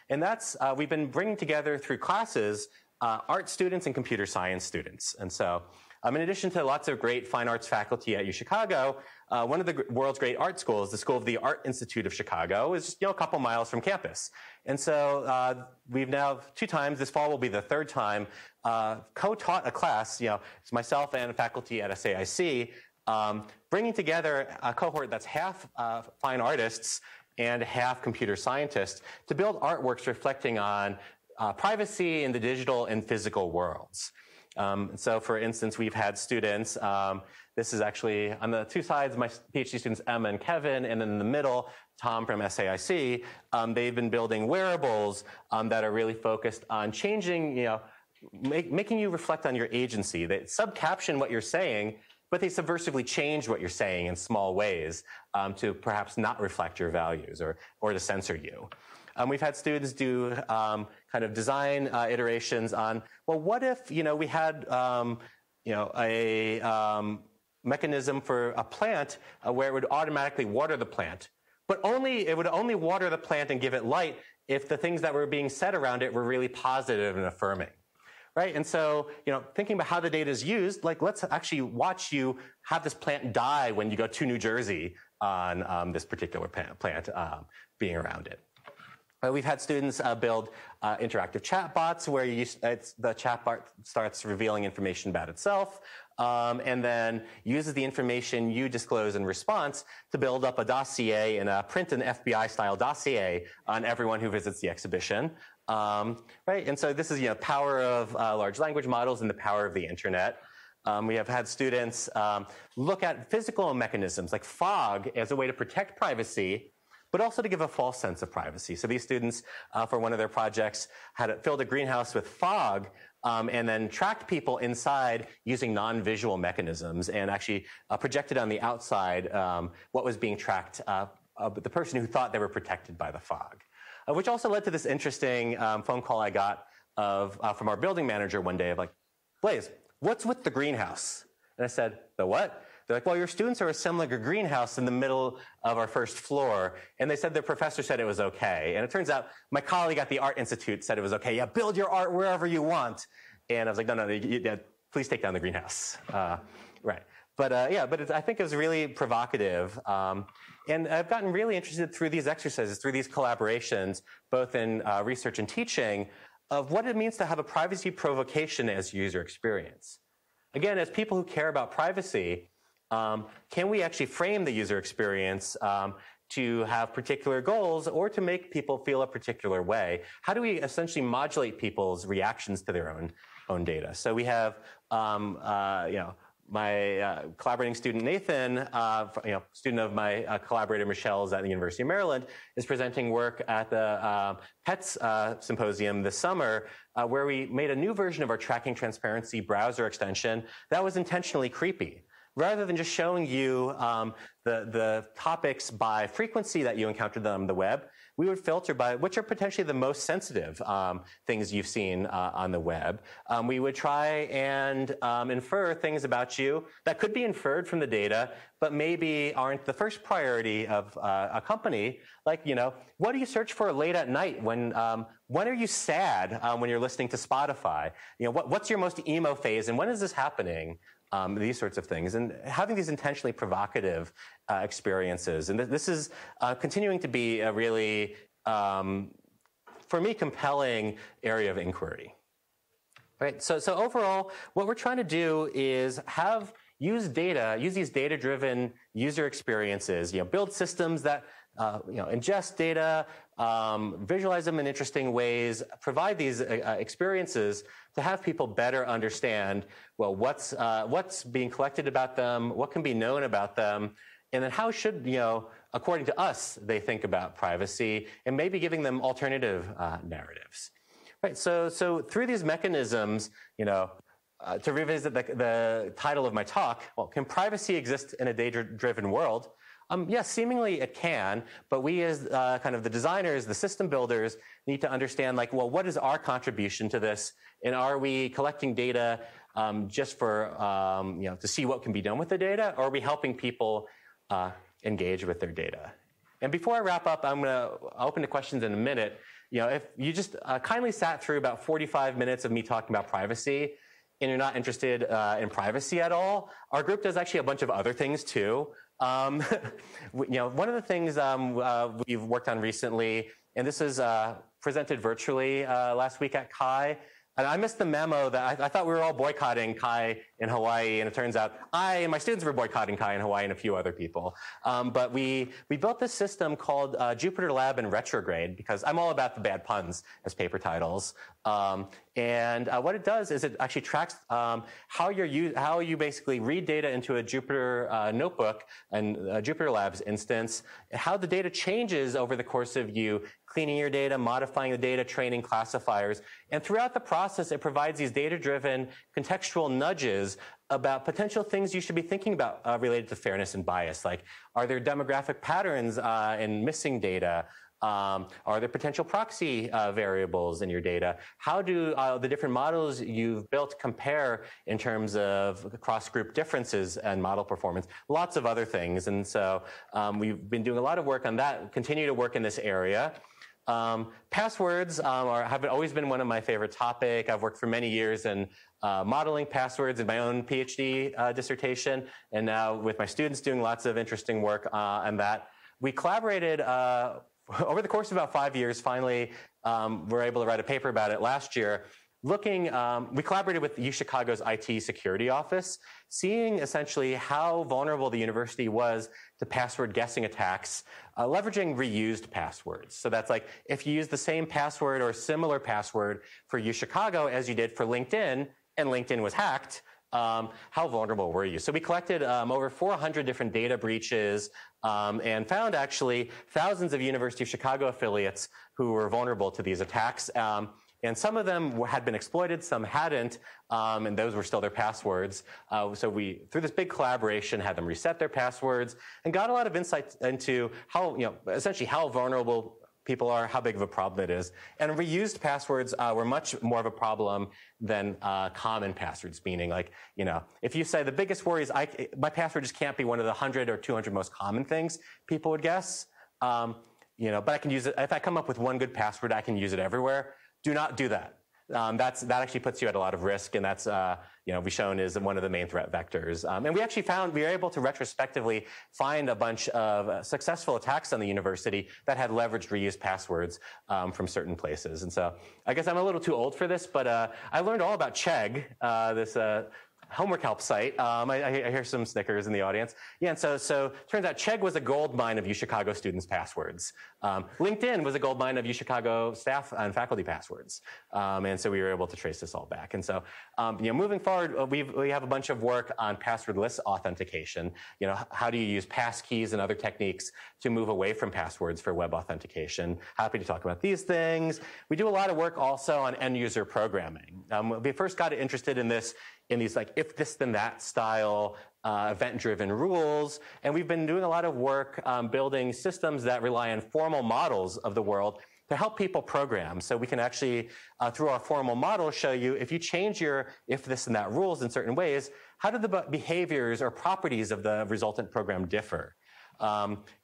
S1: And that's, we've been bringing together through classes, art students and computer science students. And so, in addition to lots of great fine arts faculty at UChicago, one of the world's great art schools, the School of the Art Institute of Chicago, is just, a couple miles from campus. And so we've now 2 times, this fall will be the 3rd time, co-taught a class, it's myself and faculty at SAIC, bringing together a cohort that's half fine artists and half computer scientists to build artworks reflecting on privacy in the digital and physical worlds. So for instance, we've had students, this is actually on the 2 sides, my PhD students, Emma and Kevin, and then in the middle, Tom from SAIC. They've been building wearables that are really focused on changing, making you reflect on your agency. They subcaption what you're saying, but they subversively change what you're saying in small ways to perhaps not reflect your values or to censor you. We've had students do kind of design iterations on, well, what if, we had, a mechanism for a plant where it would automatically water the plant, but it would only water the plant and give it light if the things that were being said around it were really positive and affirming, right? And so, thinking about how the data is used, like let's actually watch you have this plant die when you go to New Jersey on this particular plant being around it. We've had students build interactive chatbots where the chatbot starts revealing information about itself and then uses the information you disclose in response to build up a dossier and print an FBI-style dossier on everyone who visits the exhibition. Right? And so this is power of large language models and the power of the internet. We have had students look at physical mechanisms like fog as a way to protect privacy, but also to give a false sense of privacy. So these students, for one of their projects, had filled a greenhouse with fog and then tracked people inside using non-visual mechanisms and actually projected on the outside what was being tracked, the person who thought they were protected by the fog. Which also led to this interesting phone call I got from our building manager one day of like, Blase, what's with the greenhouse? And I said, the what? They're like, well, your students are assembling a greenhouse in the middle of our first floor. And they said their professor said it was okay. And it turns out my colleague at the Art Institute said it was okay. Yeah, build your art wherever you want. And I was like, no, please take down the greenhouse. Right. But I think it was really provocative. And I've gotten really interested through these exercises, through these collaborations, both in research and teaching, of what it means to have a privacy provocation as user experience. Again, as people who care about privacy, can we actually frame the user experience to have particular goals or to make people feel a particular way? How do we essentially modulate people's reactions to their own data? So we have, my collaborating student Nathan, student of my collaborator Michelle's at the University of Maryland, is presenting work at the PETS symposium this summer, where we made a new version of our tracking transparency browser extension that was intentionally creepy. Rather than just showing you the topics by frequency that you encountered on the web, we would filter by which are potentially the most sensitive things you've seen on the web. We would try and infer things about you that could be inferred from the data, but maybe aren't the first priority of a company. Like, what do you search for late at night? When are you sad when you're listening to Spotify? What's your most emo phase, and when is this happening? These sorts of things, and having these intentionally provocative experiences. And this is continuing to be a really, for me, compelling area of inquiry. Right. So overall, what we're trying to do is use these data-driven user experiences. Build systems that ingest data, visualize them in interesting ways, provide these experiences to have people better understand, well, what's being collected about them, what can be known about them, and then how should, according to us, they think about privacy, and maybe giving them alternative narratives. Right. So through these mechanisms, to revisit the title of my talk, well, can privacy exist in a data-driven world? Yes, seemingly it can, but we as kind of the designers, the system builders, need to understand, like, well, what is our contribution to this? And are we collecting data just for, to see what can be done with the data? Or are we helping people engage with their data? And before I wrap up, I'm going to open to questions in a minute. If you just kindly sat through about 45 minutes of me talking about privacy, and you're not interested in privacy at all, our group does actually a bunch of other things too. One of the things we've worked on recently, and this is presented virtually last week at CHI, and I missed the memo that I thought we were all boycotting CHI in Hawaii, and it turns out I and my students were boycotting CHI in Hawaii and a few other people. But we built this system called Jupyter Lab in Retrograde, because I'm all about the bad puns as paper titles. And what it does is it actually tracks how you basically read data into a Jupyter notebook and Jupyter Labs instance, how the data changes over the course of you cleaning your data, modifying the data, training classifiers. And throughout the process, it provides these data-driven contextual nudges about potential things you should be thinking about related to fairness and bias. Like, are there demographic patterns in missing data? Are there potential proxy variables in your data? How do the different models you've built compare in terms of cross-group differences and model performance? Lots of other things. And so we've been doing a lot of work on that, continue to work in this area. Passwords have always been one of my favorite topics. I've worked for many years in modeling passwords in my own PhD dissertation, and now with my students doing lots of interesting work on that. We collaborated over the course of about 5 years. Finally, we're able to write a paper about it last year. We collaborated with UChicago's IT security office, seeing essentially how vulnerable the university was to password guessing attacks, leveraging reused passwords. So that's like, if you use the same password or similar password for UChicago as you did for LinkedIn, and LinkedIn was hacked, how vulnerable were you? So we collected over 400 different data breaches and found actually thousands of University of Chicago affiliates who were vulnerable to these attacks. And some of them had been exploited, some hadn't, and those were still their passwords. So we, through this big collaboration, had them reset their passwords and got a lot of insights into how, essentially how vulnerable people are, how big of a problem it is. And reused passwords were much more of a problem than common passwords, meaning like, if you say the biggest worry is my password just can't be one of the 100 or 200 most common things people would guess, but I can use it. If I come up with one good password, I can use it everywhere. Do not do that. That actually puts you at a lot of risk, and that's we've shown is one of the main threat vectors. And we actually found we were able to retrospectively find a bunch of successful attacks on the university that had leveraged reused passwords from certain places. And so I guess I'm a little too old for this, but I learned all about Chegg, this homework help site. I hear some snickers in the audience. Yeah, and so turns out Chegg was a gold mine of UChicago students' passwords. LinkedIn was a gold mine of UChicago staff and faculty passwords. And so we were able to trace this all back. And so, moving forward, we have a bunch of work on passwordless authentication. How do you use passkeys and other techniques to move away from passwords for web authentication? Happy to talk about these things. We do a lot of work also on end-user programming. We first got interested in these like if this then that style event-driven rules, and we've been doing a lot of work building systems that rely on formal models of the world to help people program. So we can actually, through our formal model, show you if you change your if this and that rules in certain ways, how do the behaviors or properties of the resultant program differ?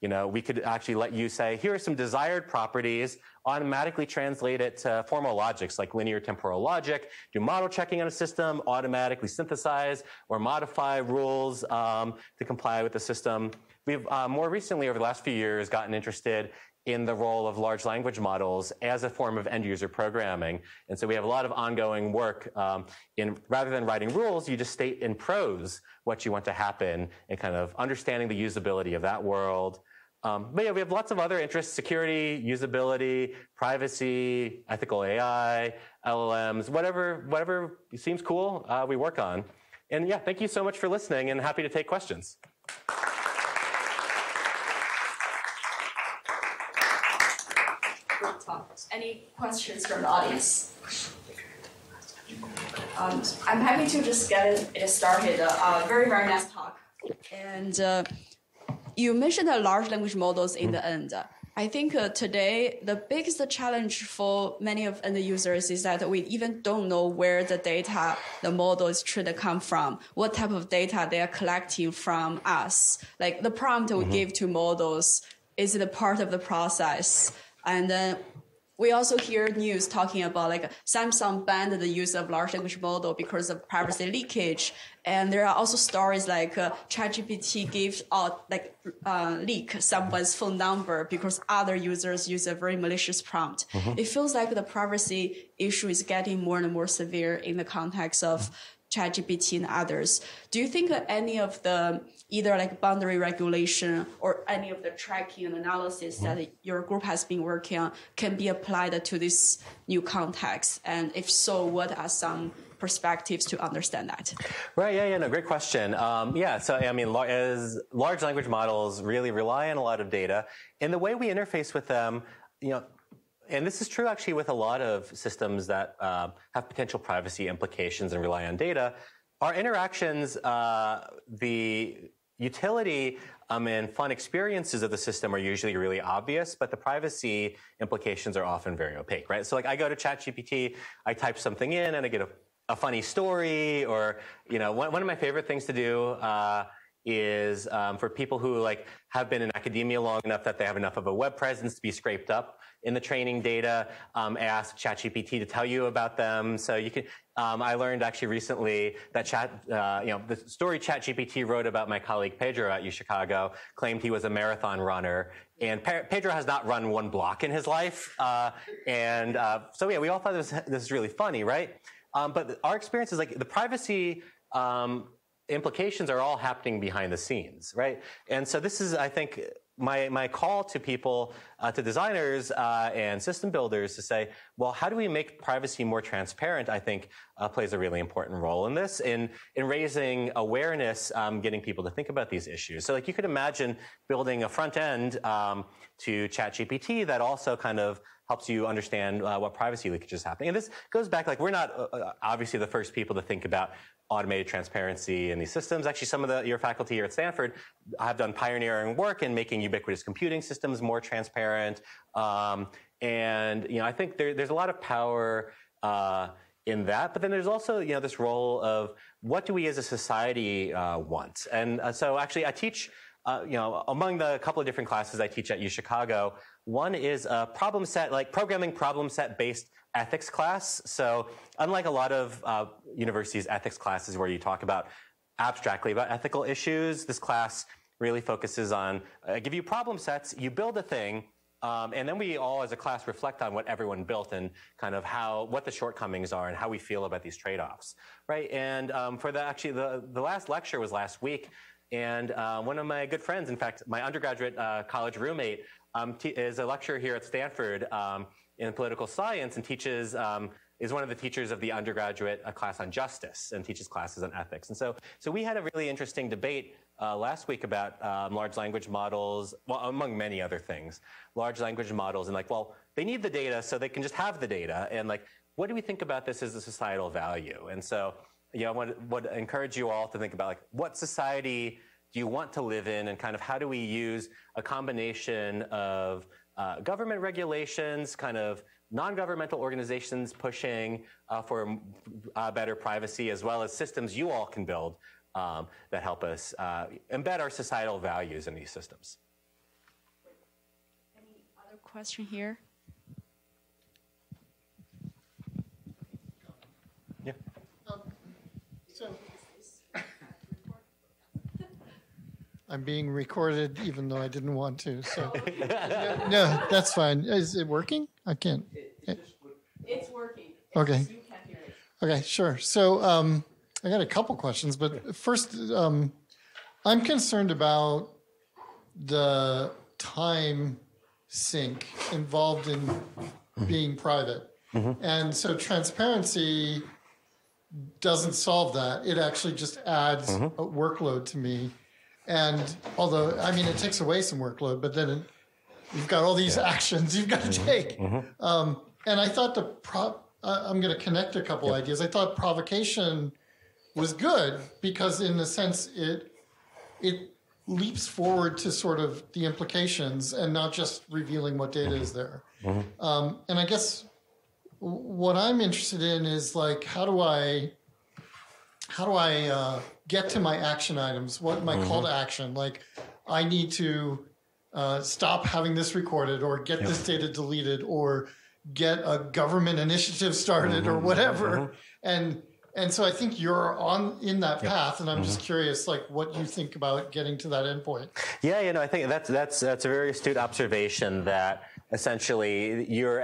S1: We could actually let you say, here are some desired properties, automatically translate it to formal logics like linear temporal logic, do model checking on a system, automatically synthesize or modify rules to comply with the system. We've more recently, over the last few years, gotten interested in the role of large language models as a form of end-user programming. And so we have a lot of ongoing work rather than writing rules, you just state in prose what you want to happen and kind of understanding the usability of that world. But yeah, we have lots of other interests: security, usability, privacy, ethical AI, LLMs, whatever seems cool, we work on. And yeah, thank you so much for listening, and happy to take questions.
S2: Any questions from the audience? I'm happy to just get it started. Very, very nice talk. And you mentioned the large language models in the end. I think today the biggest challenge for many of end users is that we even don't know where the data the model is trying to come from, what type of data they are collecting from us. Like the prompt we give to models, is it a part of the process? And then we also hear news talking about like Samsung banned the use of large language model because of privacy leakage. And there are also stories like ChatGPT gives out leak someone's phone number because other users use a very malicious prompt. It feels like the privacy issue is getting more and more severe in the context of ChatGPT and others. Do you think that any of the either like boundary regulation or any of the tracking and analysis that your group has been working on can be applied to this new context? And if so, what are some perspectives to understand that?
S1: Right, no, great question. So I mean, as large language models really rely on a lot of data, and the way we interface with them, and this is true actually with a lot of systems that have potential privacy implications and rely on data, our interactions, the utility and fun experiences of the system are usually really obvious, but the privacy implications are often very opaque, right? So like I go to ChatGPT, I type something in and I get a funny story, or one of my favorite things to do is for people who like have been in academia long enough that they have enough of a web presence to be scraped up in the training data. Ask ChatGPT to tell you about them. So you can. I learned actually recently that the story ChatGPT wrote about my colleague Pedro at UChicago claimed he was a marathon runner, and Pedro has not run one block in his life. So yeah, we all thought this is really funny, right? But our experience is like the privacy implications are all happening behind the scenes, right? And so this is, I think, my call to people, to designers and system builders to say, well, how do we make privacy more transparent, I think plays a really important role in this, in raising awareness, getting people to think about these issues. So like you could imagine building a front end to ChatGPT that also kind of helps you understand what privacy leakage is happening. And this goes back, like we're not obviously the first people to think about automated transparency in these systems. Actually, some of your faculty here at Stanford have done pioneering work in making ubiquitous computing systems more transparent. And I think there's a lot of power in that. But then there's also this role of what do we as a society want? And so actually, I teach. Among the couple of different classes I teach at UChicago, one is a problem set, like programming problem set based ethics class. So unlike a lot of universities' ethics classes where you talk about abstractly about ethical issues, this class really focuses on give you problem sets, you build a thing, and then we all as a class reflect on what everyone built and kind of what the shortcomings are and how we feel about these trade-offs, right? And for the last lecture was last week. And one of my good friends, in fact, my undergraduate college roommate, is a lecturer here at Stanford in political science and teaches, is one of the teachers of the undergraduate class on justice and teaches classes on ethics. And so we had a really interesting debate last week about large language models, well, among many other things, large language models, and like, well, they need the data so they can just have the data. And like, what do we think about this as a societal value? And so I would encourage you all to think about like what society do you want to live in, and kind of how do we use a combination of government regulations, kind of non-governmental organizations pushing for better privacy, as well as systems you all can build that help us embed our societal values in these systems.
S3: Any other question here?
S1: Yeah.
S4: I'm being recorded even though I didn't want to. So no, that's fine. Is it working? I can't.
S2: It's working.
S4: Okay.
S2: You can't hear it.
S4: Okay, sure. So I got a couple questions, but first, I'm concerned about the time sink involved in being private. Mm-hmm. And so transparency doesn't solve that. It actually just adds a workload to me. And although, I mean, it takes away some workload, but then you've got all these actions you've got to take. And I thought I'm going to connect a couple ideas. I thought provocation was good because in a sense it leaps forward to sort of the implications and not just revealing what data is there. And I guess what I'm interested in is like, how do I get to my action items? What my call to action? Like, I need to stop having this recorded, or get this data deleted, or get a government initiative started, or whatever. And so I think you're in that path, and I'm just curious, like, what you think about getting to that endpoint.
S1: Yeah, I think that's a very astute observation. That essentially you're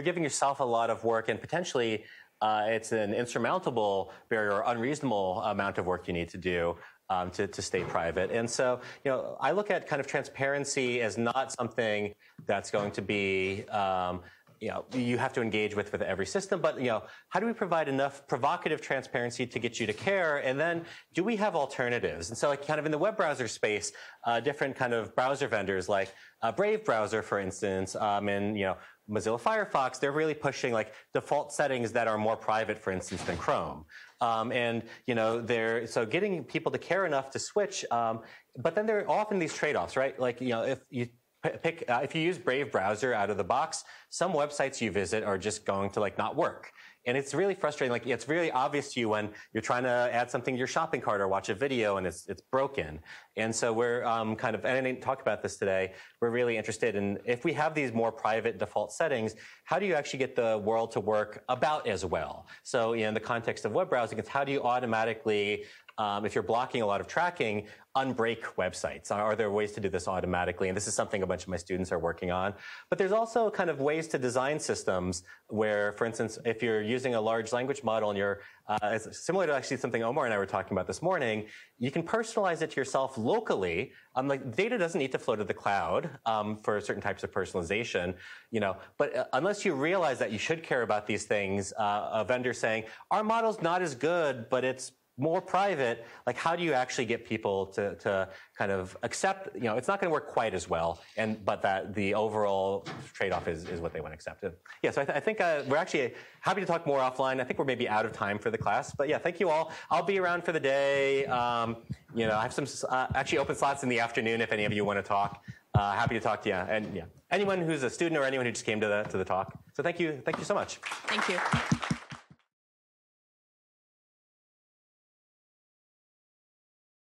S1: giving yourself a lot of work, and potentially it's an insurmountable barrier or unreasonable amount of work you need to do to stay private. And so, I look at kind of transparency as not something that's going to be, you have to engage with every system, but, how do we provide enough provocative transparency to get you to care? And then do we have alternatives? And so like kind of in the web browser space, different kind of browser vendors like Brave browser, for instance, and, Mozilla Firefox, they're really pushing like default settings that are more private, for instance, than Chrome. And so getting people to care enough to switch, but then there are often these trade-offs, right? Like, if you if you use Brave browser out of the box, some websites you visit are just going to like not work. And it's really frustrating. Like, it's really obvious to you when you're trying to add something to your shopping cart or watch a video and it's broken. And so we're kind of, and I didn't talk about this today, we're really interested in, if we have these more private default settings, how do you actually get the world to work about as well? So in the context of web browsing, it's how do you automatically, if you're blocking a lot of tracking, unbreak websites? Are there ways to do this automatically? And this is something a bunch of my students are working on. But there's also kind of ways to design systems where, for instance, if you're using a large language model and you're, similar to actually something Omar and I were talking about this morning, you can personalize it to yourself locally. Like, data doesn't need to flow to the cloud for certain types of personalization, but unless you realize that you should care about these things, a vendor saying, our model's not as good, but it's more private, like, how do you actually get people to kind of accept, it's not going to work quite as well, but that the overall trade-off is what they want to accept. Yeah, so I think we're actually happy to talk more offline. I think we're maybe out of time for the class, but yeah, thank you all. I'll be around for the day. I have some actually open slots in the afternoon if any of you want to talk. Happy to talk to you, and yeah, anyone who's a student or anyone who just came to the talk. So thank you so much.
S2: Thank you.